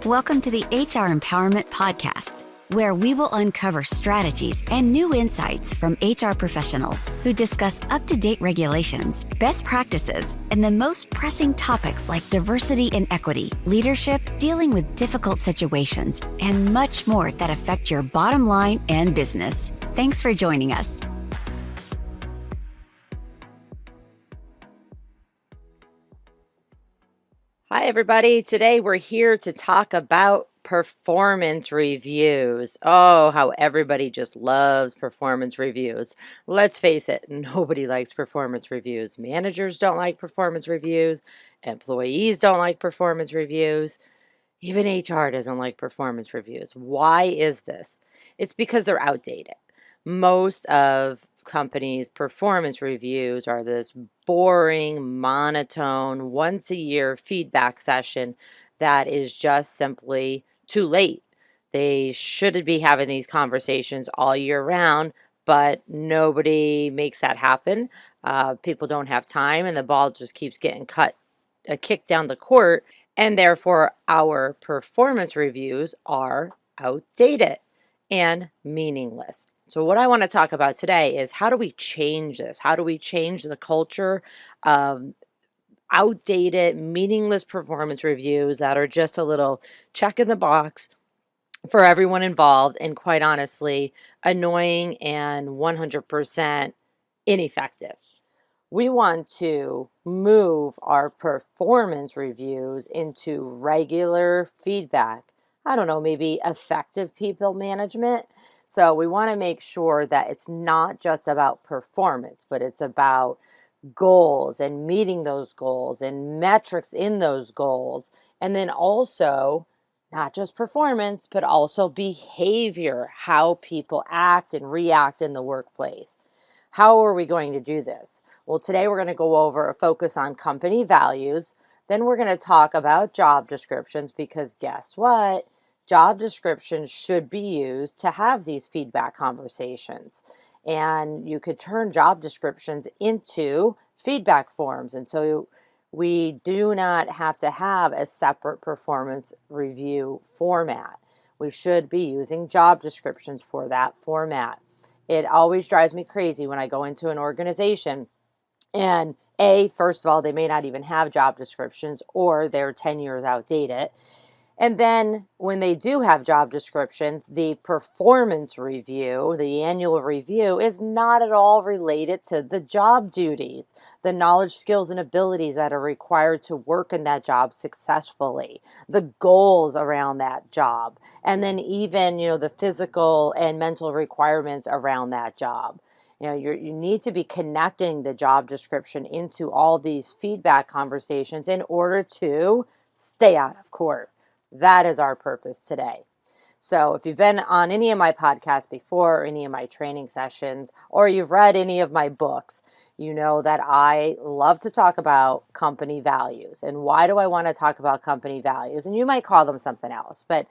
Welcome to the HR Empowerment Podcast, where we will uncover strategies and new insights from HR professionals who discuss up-to-date regulations, best practices, and the most pressing topics like diversity and equity, leadership, dealing with difficult situations, and much more that affect your bottom line and business. Thanks for joining us. Hi, everybody. Today we're here to talk about performance reviews. Oh, how everybody just loves performance reviews. Let's face it, nobody likes performance reviews. Managers don't like performance reviews. Employees don't like performance reviews. Even HR doesn't like performance reviews. Why is this? It's because they're outdated. Most of companies' performance reviews are this boring, monotone, once a year feedback session that is just simply too late. They should be having these conversations all year round, but nobody makes that happen. People don't have time, and the ball just keeps getting kicked down the court, and therefore our performance reviews are outdated and meaningless. So what I want to talk about today is how do we change this? How do we change the culture of outdated, meaningless performance reviews that are just a little check in the box for everyone involved and, quite honestly, annoying and 100% ineffective? We want to move our performance reviews into regular feedback. I don't know, maybe effective people management. So we want to make sure that it's not just about performance, but it's about goals and meeting those goals and metrics in those goals. And then also not just performance, but also behavior, how people act and react in the workplace. How are we going to do this? Well, today we're going to go over a focus on company values. Then we're going to talk about job descriptions, because guess what? Job descriptions should be used to have these feedback conversations. And you could turn job descriptions into feedback forms. And so we do not have to have a separate performance review format. We should be using job descriptions for that format. It always drives me crazy when I go into an organization and first of all, they may not even have job descriptions, or they're 10 years outdated. And then when they do have job descriptions, the performance review, the annual review, is not at all related to the job duties, the knowledge, skills, and abilities that are required to work in that job successfully, the goals around that job, and then even, the physical and mental requirements around that job. You need to be connecting the job description into all these feedback conversations in order to stay out of court. That is our purpose today. So if you've been on any of my podcasts before, or any of my training sessions, or you've read any of my books, you know that I love to talk about company values. And why do I want to talk about company values? And you might call them something else, but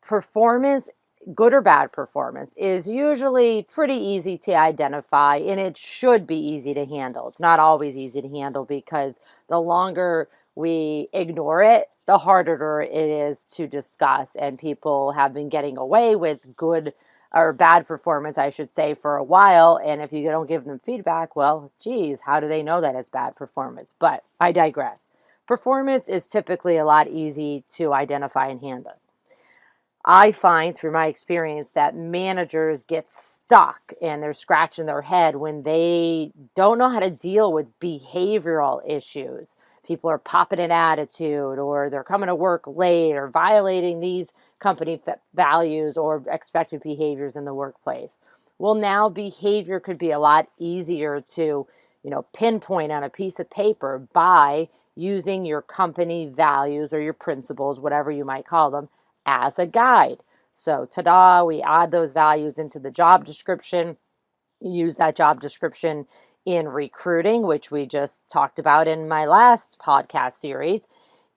performance, good or bad performance, is usually pretty easy to identify, and it should be easy to handle. It's not always easy to handle, because the longer we ignore it, the harder it is to discuss. And people have been getting away with good or bad performance, I should say, for a while. And if you don't give them feedback, well, geez, how do they know that it's bad performance? But I digress. Performance is typically a lot easy to identify and handle. I find through my experience that managers get stuck and they're scratching their head when they don't know how to deal with behavioral issues. People are popping an attitude, or they're coming to work late, or violating these company values or expected behaviors in the workplace. Well, now behavior could be a lot easier to, pinpoint on a piece of paper by using your company values or your principles, whatever you might call them, as a guide. So ta-da, we add those values into the job description. Use that job description in recruiting, which we just talked about in my last podcast series,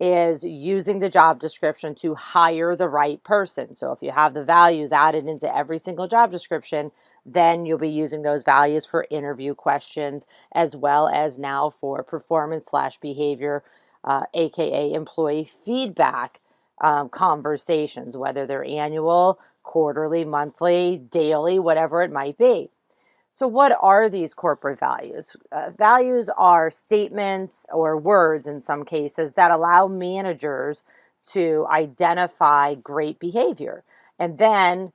is using the job description to hire the right person. So if you have the values added into every single job description, then you'll be using those values for interview questions, as well as now for performance/behavior, aka employee feedback conversations, whether they're annual, quarterly, monthly, daily, whatever it might be. So, what are these corporate values? Values are statements or words in some cases that allow managers to identify great behavior and then,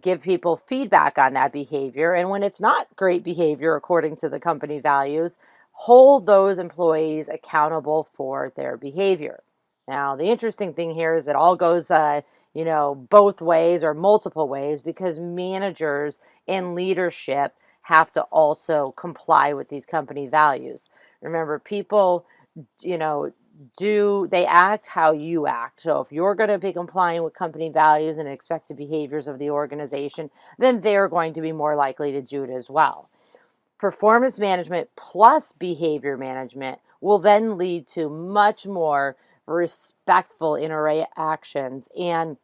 give people feedback on that behavior. And when it's not great behavior according to the company values, hold those employees accountable for their behavior. Now, the interesting thing here is it all goes, both ways or multiple ways because managers and leadership have to also comply with these company values. Remember, people, you know, they act how you act. So if you're going to be complying with company values and expected behaviors of the organization, then they're going to be more likely to do it as well. Performance management plus behavior management will then lead to much more respectful interactions and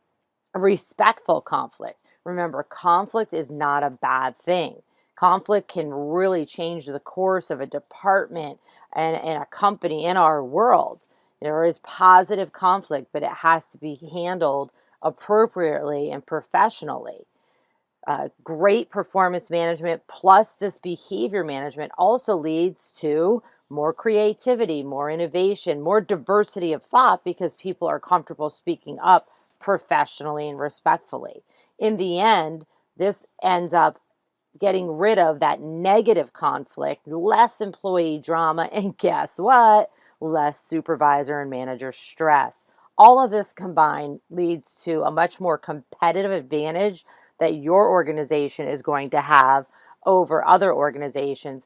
respectful conflict. Remember, conflict is not a bad thing. Conflict can really change the course of a department and a company in our world. There is positive conflict, but it has to be handled appropriately and professionally. Great performance management plus this behavior management also leads to more creativity, more innovation, more diversity of thought because people are comfortable speaking up professionally and respectfully. In the end, this ends up getting rid of that negative conflict, less employee drama, and guess what? Less supervisor and manager stress. All of this combined leads to a much more competitive advantage that your organization is going to have over other organizations,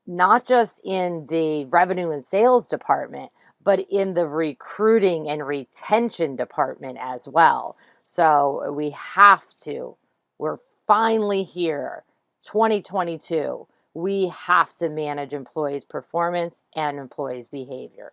not just in the revenue and sales department, but in the recruiting and retention department as well. So we're finally here, 2022. We have to manage employees' performance and employees' behavior.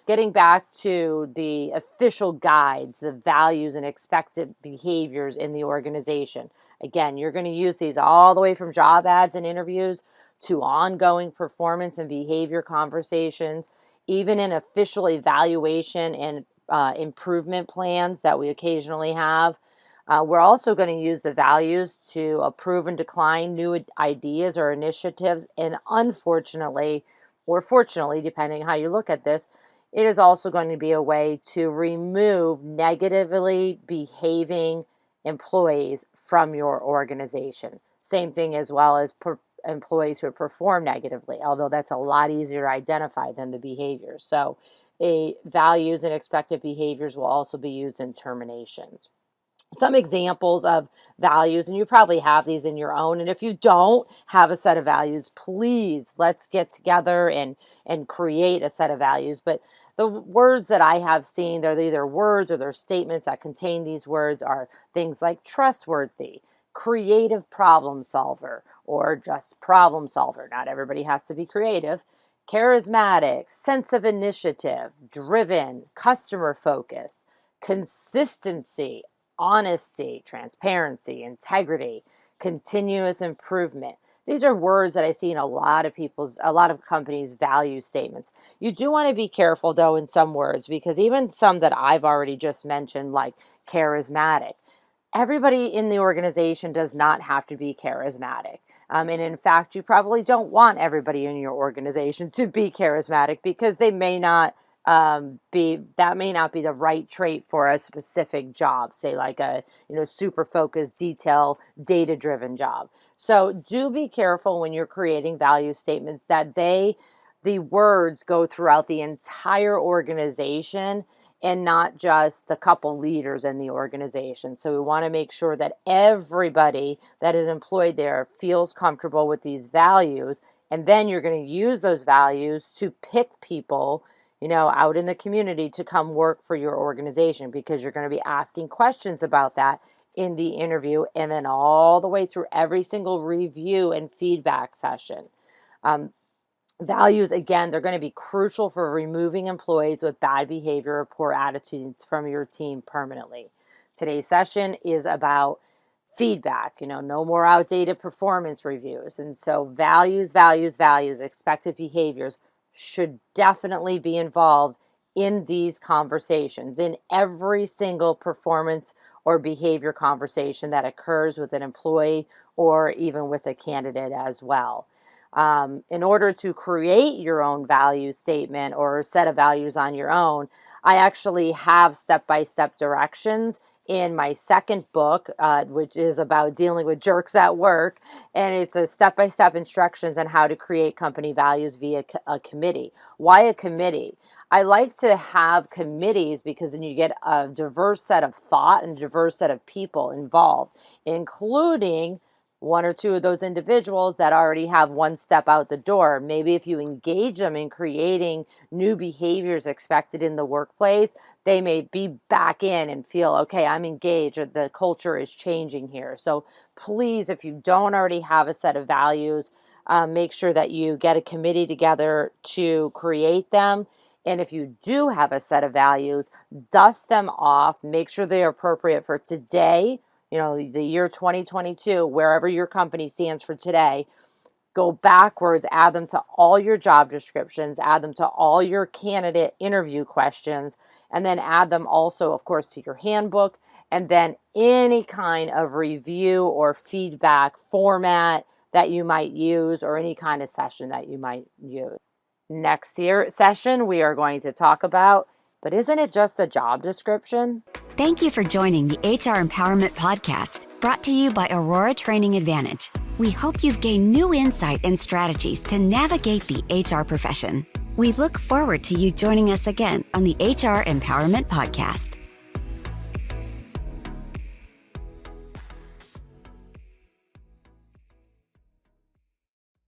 Getting back to the official guides, the values and expected behaviors in the organization. Again, you're going to use these all the way from job ads and interviews to ongoing performance and behavior conversations, even in official evaluation and improvement plans that we occasionally have. We're also going to use the values to approve and decline new ideas or initiatives. And unfortunately, or fortunately, depending how you look at this, it is also going to be a way to remove negatively behaving employees from your organization. Same thing as well as employees who perform negatively, although that's a lot easier to identify than the behaviors. So values and expected behaviors will also be used in terminations. Some examples of values, and you probably have these in your own. And if you don't have a set of values, please let's get together and create a set of values. But the words that I have seen, they're either words or they're statements that contain these words are things like trustworthy, creative problem solver, or just problem solver. Not everybody has to be creative. Charismatic, sense of initiative, driven, customer focused, consistency, honesty, transparency, integrity, continuous improvement. These are words that I see in a lot of companies' value statements. You do want to be careful though in some words because even some that I've already just mentioned, like charismatic, everybody in the organization does not have to be charismatic. And in fact, you probably don't want everybody in your organization to be charismatic because they may not that may not be the right trait for a specific job, say like a super focused, detail, data driven job. So do be careful when you're creating value statements that the words go throughout the entire organization and not just the couple leaders in the organization. So we want to make sure that everybody that is employed there feels comfortable with these values, and then you're going to use those values to pick people out in the community to come work for your organization because you're going to be asking questions about that in the interview and then all the way through every single review and feedback session. Values, again, they're going to be crucial for removing employees with bad behavior or poor attitudes from your team permanently. Today's session is about feedback, no more outdated performance reviews. And so values, expected behaviors should definitely be involved in these conversations, in every single performance or behavior conversation that occurs with an employee or even with a candidate as well. In order to create your own value statement or set of values on your own, I actually have step-by-step directions in my second book, which is about dealing with jerks at work. And it's a step-by-step instructions on how to create company values via a committee. Why a committee? I like to have committees because then you get a diverse set of thought and a diverse set of people involved, including one or two of those individuals that already have one step out the door. Maybe if you engage them in creating new behaviors expected in the workplace, they may be back in and feel, okay, I'm engaged, or the culture is changing here. So please, if you don't already have a set of values, make sure that you get a committee together to create them. And if you do have a set of values, dust them off, make sure they're appropriate for today, the year 2022, wherever your company stands for today. Go backwards, add them to all your job descriptions, add them to all your candidate interview questions, and then add them also, of course, to your handbook, and then any kind of review or feedback format that you might use, or any kind of session that you might use. Next session, we are going to talk about, but isn't it just a job description? Thank you for joining the HR Empowerment Podcast, brought to you by Aurora Training Advantage. We hope you've gained new insight and strategies to navigate the HR profession. We look forward to you joining us again on the HR Empowerment Podcast.